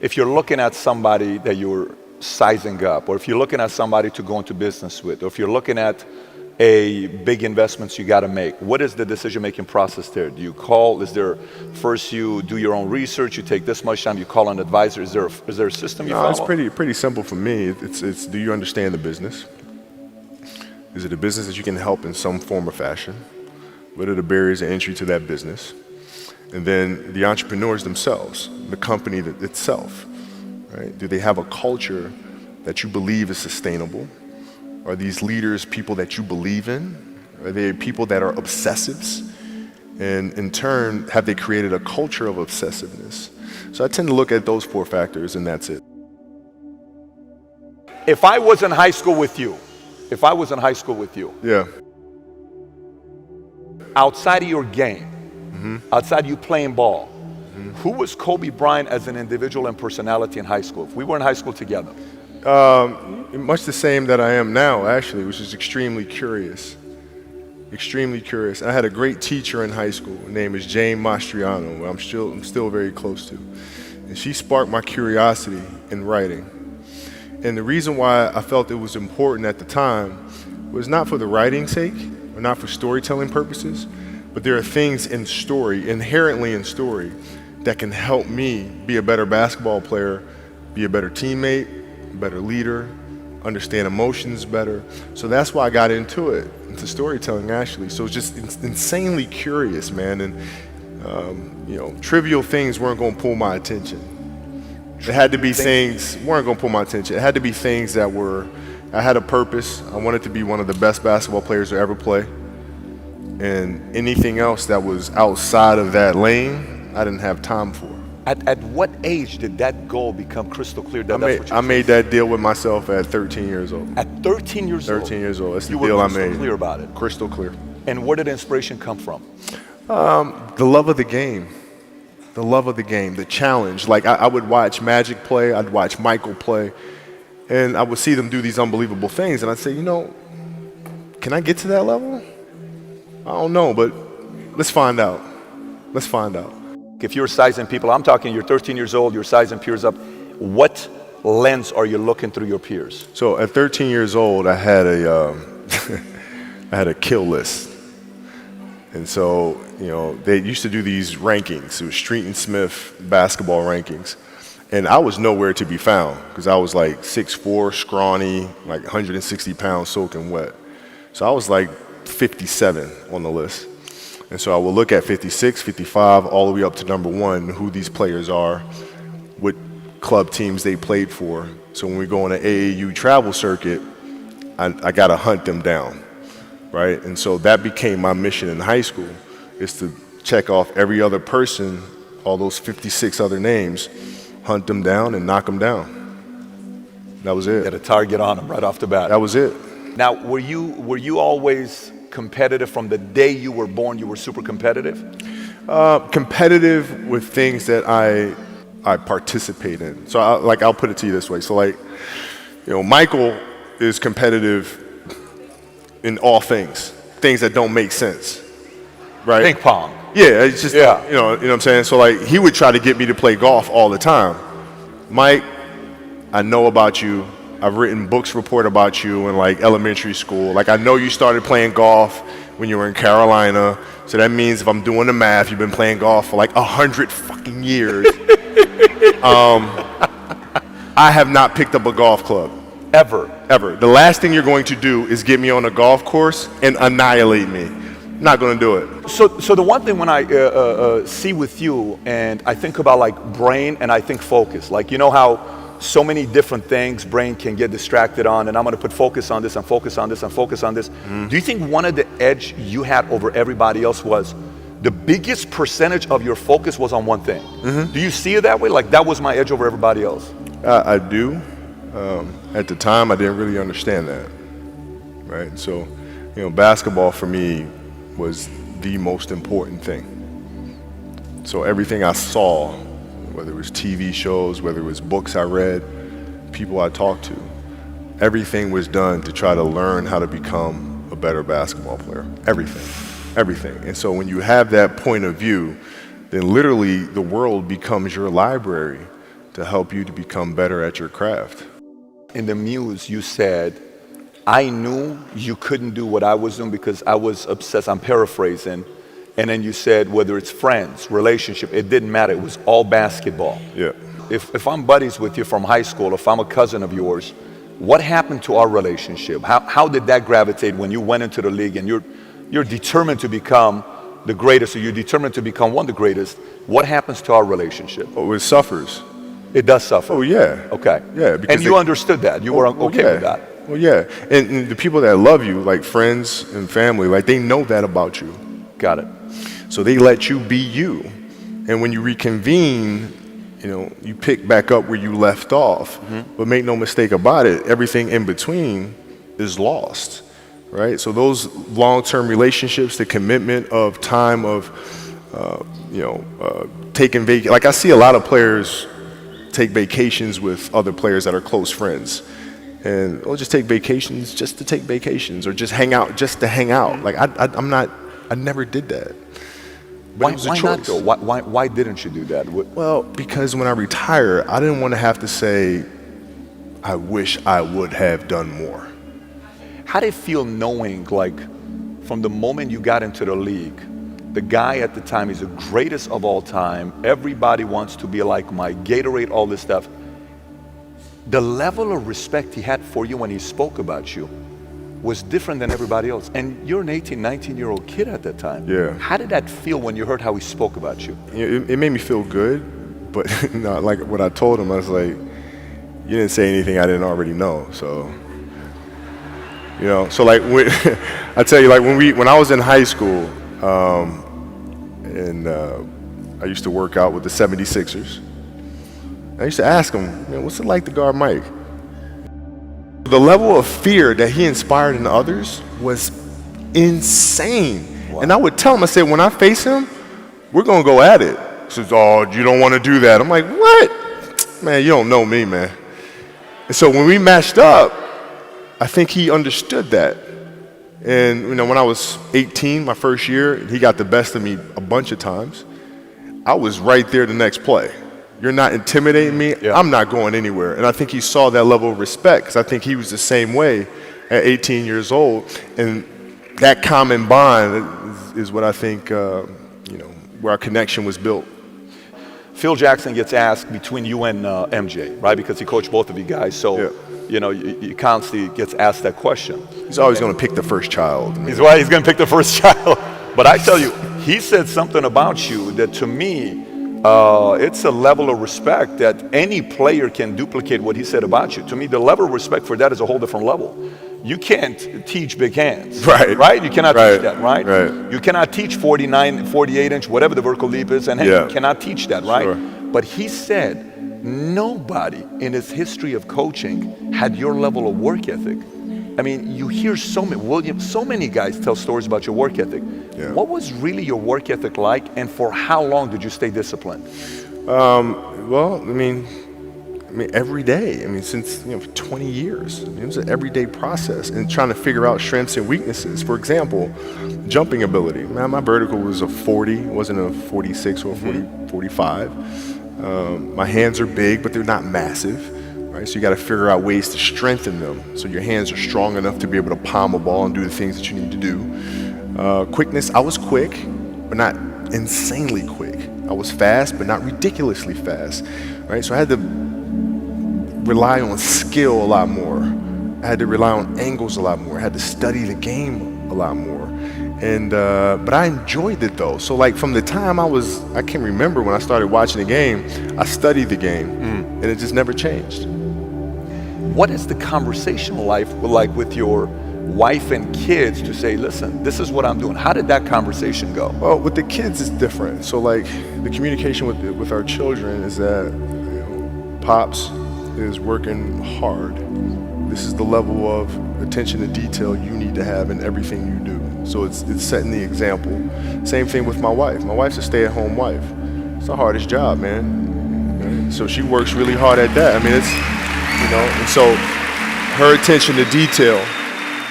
if you're looking at somebody that you're sizing up, or if you're looking at somebody to go into business with, or if you're looking at a big investments you got to make, what is the decision-making process there? Do you call, is there, first you do your own research, you take this much time, you call an advisor, is there a system you follow? It's pretty simple for me. It's do you understand the business? Is it a business that you can help in some form or fashion? What are the barriers of entry to that business? And then the entrepreneurs themselves, the company itself, right? Do they have a culture that you believe is sustainable? Are these leaders people that you believe in? Are they people that are obsessives? And in turn, have they created a culture of obsessiveness? So I tend to look at those 4 factors, and that's it. If I was in high school with you, Yeah. outside of your game, outside you playing ball, who was Kobe Bryant as an individual and personality in high school? If we were in high school together. Much the same that I am now, actually, which is extremely curious. Extremely curious. I had a great teacher in high school. Her name is Jane Mastriano, who I'm still very close to. And she sparked my curiosity in writing. And the reason why I felt it was important at the time was not for the writing's sake, or not for storytelling purposes, but there are things in story, inherently in story, that can help me be a better basketball player, be a better teammate, better leader, understand emotions better. So that's why I got into storytelling, actually. So it's just insanely curious, man. And trivial things weren't going to pull my attention. It had to be things weren't going to pull my attention. It had to be things that I had a purpose. I wanted to be one of the best basketball players to ever play. And anything else that was outside of that lane, I didn't have time for. At what age did that goal become crystal clear? I made that deal with myself at 13 years old. At 13 years old? 13 years old. That's the deal I made. You were crystal clear about it? Crystal clear. And where did inspiration come from? The love of the game. The love of the game, the challenge. Like I would watch Magic play, I'd watch Michael play, and I would see them do these unbelievable things, and I'd say, can I get to that level? I don't know, but let's find out. Let's find out. If you're sizing people, I'm talking you're 13 years old, you're sizing peers up, what lens are you looking through your peers? So at 13 years old, I had a I had a kill list. And so, they used to do these rankings. It was Street and Smith basketball rankings. And I was nowhere to be found because I was like 6'4", scrawny, like 160 pounds soaking wet. So I was like 57 on the list. And so I will look at 56, 55, all the way up to number 1, who these players are, what club teams they played for. So when we go on an AAU travel circuit, I got to hunt them down. Right? And so that became my mission in high school, is to check off every other person, all those 56 other names, hunt them down and knock them down. That was it. Get a target on them right off the bat. That was it. Now, were you always competitive from the day you were born? You were super competitive? Competitive with things that I participate in. So I'll put it to you this way. So Michael is competitive in all things that don't make sense, right? Ping pong. Yeah, it's just, you know what I'm saying? So he would try to get me to play golf all the time. Mike, I know about you. I've written books report about you in elementary school. I know you started playing golf when you were in Carolina. So that means if I'm doing the math, you've been playing golf for 100 fucking years. I have not picked up a golf club. Ever. The last thing you're going to do is get me on a golf course and annihilate me. Not going to do it. So the one thing when I see with you, and I think about brain and I think focus, how so many different things brain can get distracted on, and I'm going to put focus on this and focus on this and focus on this. Mm-hmm. Do you think one of the edge you had over everybody else was the biggest percentage of your focus was on one thing? Mm-hmm. Do you see it that way? That was my edge over everybody else? I do. At the time, I didn't really understand that, right? So, basketball for me was the most important thing. So everything I saw, whether it was TV shows, whether it was books I read, people I talked to, everything was done to try to learn how to become a better basketball player. Everything. And so when you have that point of view, then literally the world becomes your library to help you to become better at your craft. In the Muse, you said, I knew you couldn't do what I was doing because I was obsessed. I'm paraphrasing. And then you said, whether it's friends, relationship, it didn't matter. It was all basketball. Yeah. If I'm buddies with you from high school, if I'm a cousin of yours, what happened to our relationship? How did that gravitate when you went into the league and you're determined to become the greatest, or you're determined to become one of the greatest? What happens to our relationship? Oh, it suffers. It does suffer. Oh, yeah. Okay. Yeah. And you understood that. You were okay with that. Well, yeah. And the people that love you, like friends and family, like they know that about you. Got it. So they let you be you. And when you reconvene, you know, you pick back up where you left off. But make no mistake about it, everything in between is lost, right? So those long-term relationships, the commitment of time of, taking vacation. Like I see a lot of players take vacations with other players that are close friends. And they'll just take vacations just to take vacations, or just hang out just to hang out. Like I never did that. But Why not though? Why didn't you do that? Well, because when I retire, I didn't want to have to say, I wish I would have done more. How did it feel knowing, like, from the moment you got into the league, the guy at the time is the greatest of all time, everybody wants to be like Mike, Gatorade, all this stuff. The level of respect he had for you when he spoke about you was different than everybody else. And you're an 18, 19-year-old kid at that time. Yeah. How did that feel when you heard how he spoke about you? It made me feel good, but no, like what I told him, I was like, you didn't say anything I didn't already know. So, you know, so like when, I tell you, like when I was in high school, and I used to work out with the 76ers. I used to ask him, man, what's it like to guard Mike? The level of fear that he inspired in others was insane. Wow. And I would tell him, I said, when I face him, we're going to go at it. He says, oh, you don't want to do that. I'm like, what? Man, you don't know me, man. And so when we matched up, I think he understood that. And, you know, when I was 18, my first year, he got the best of me a bunch of times. I was right there the next play. You're not intimidating me. Yeah. I'm not going anywhere. And I think he saw that level of respect, because I think he was the same way at 18 years old. And that common bond is what I think, where our connection was built. Phil Jackson gets asked between you and MJ, right? Because he coached both of you guys. So, yeah. You constantly gets asked that question. He's always going to pick the first child. He's right. He's going to pick the first child. But I tell you, he said something about you that to me, it's a level of respect that any player can duplicate what he said about you. To me, the level of respect for that is a whole different level. You can't teach big hands, right? You cannot teach that, right? You cannot teach 49, 48-inch, whatever the vertical leap is, and you cannot teach that, right? Sure. But he said nobody in his history of coaching had your level of work ethic. I mean, you hear so many guys tell stories about your work ethic. Yeah. What was really your work ethic like, and for how long did you stay disciplined? Well, I mean, every day. I mean, since 20 years. It was an everyday process, and trying to figure out strengths and weaknesses. For example, jumping ability. Man, my vertical was a 40, it wasn't a 46 or a 45. My hands are big, but they're not massive. Right, so you got to figure out ways to strengthen them so your hands are strong enough to be able to palm a ball and do the things that you need to do. Quickness, I was quick, but not insanely quick. I was fast, but not ridiculously fast. Right, so I had to rely on skill a lot more. I had to rely on angles a lot more. I had to study the game a lot more. And but I enjoyed it though. So like from the time I can remember when I started watching the game, I studied the game, and it just never changed. What is the conversational life like with your wife and kids to say, listen, this is what I'm doing? How did that conversation go? Well, with the kids, it's different. So like the communication with our children is that Pops is working hard. This is the level of attention to detail you need to have in everything you do. So it's setting the example. Same thing with my wife. My wife's a stay-at-home wife. It's the hardest job, man. So she works really hard at that. I mean, it's, and so her attention to detail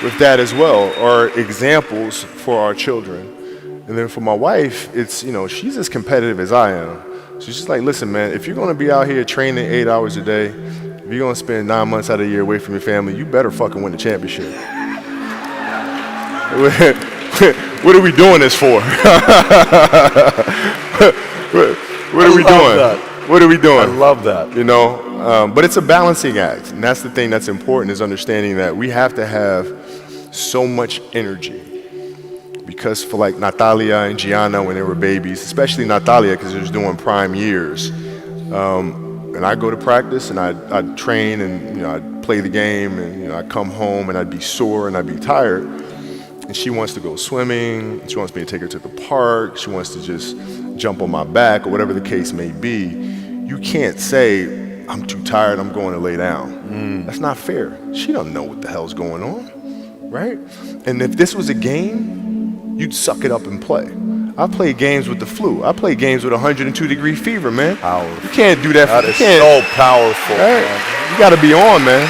with that as well are examples for our children. And then for my wife, it's, she's as competitive as I am. So she's like, listen, man, if you're gonna be out here training 8 hours a day, if you're gonna spend 9 months out of the year away from your family, you better fucking win the championship. What are we doing this for? What are we doing? What are we doing? I love that. You know, but it's a balancing act, and that's the thing that's important, is understanding that we have to have so much energy. Because for like Natalia and Gianna when they were babies, especially Natalia because she was doing prime years, and I go to practice and I'd train and I'd play the game and I'd come home and I'd be sore and I'd be tired, and she wants to go swimming, she wants me to take her to the park, she wants to just jump on my back or whatever the case may be. You can't say, I'm too tired, I'm going to lay down. That's not fair. She don't know what the hell's going on, right? And if this was a game, you'd suck it up and play. I play games with the flu. I play games with 102-degree fever, man. Powerful. You can't do that. That is so powerful. Right? Man. You got to be on, man.